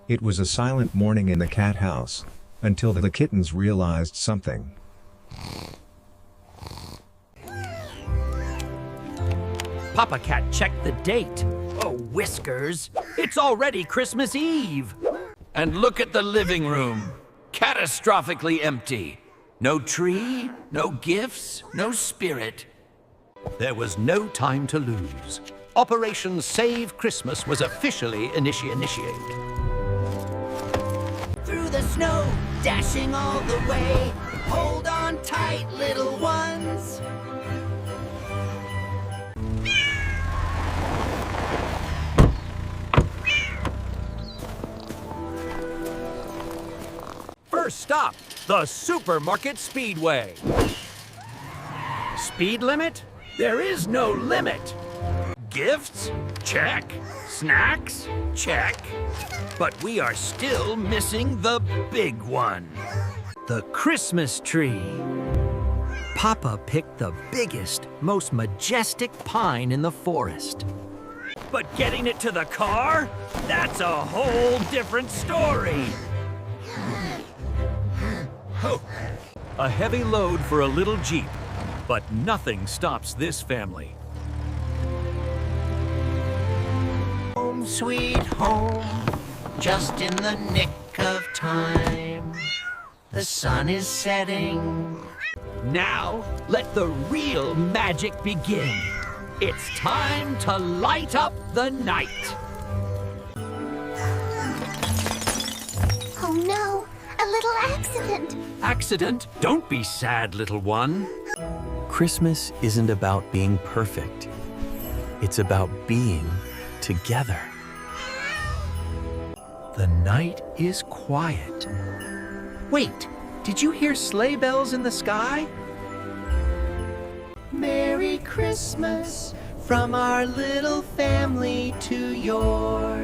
It was a silent morning in the cat house, until the kittens realized something. Papa Cat checked the date. Oh, Whiskers, it's already Christmas Eve. And look at the living room. Catastrophically empty. No tree, no gifts, no spirit. There was no time to lose. Operation Save Christmas was officially initiated. Through the snow, dashing all the way. Hold on tight, little ones. First stop, the Supermarket Speedway. Speed limit? There is no limit. Gifts? Check. Snacks? Check. But we are still missing the big one. The Christmas tree. Papa picked the biggest, most majestic pine in the forest. But getting it to the car? That's a whole different story. A heavy load for a little Jeep, but nothing stops this family. Home sweet home, just in the nick of time. The sun is setting. Now, let the real magic begin. It's time to light up the night. Oh no, a little accident. Accident? Don't be sad, little one. Christmas isn't about being perfect. It's about being together. The night is quiet. Wait, did you hear sleigh bells in the sky? Merry Christmas from our little family to yours.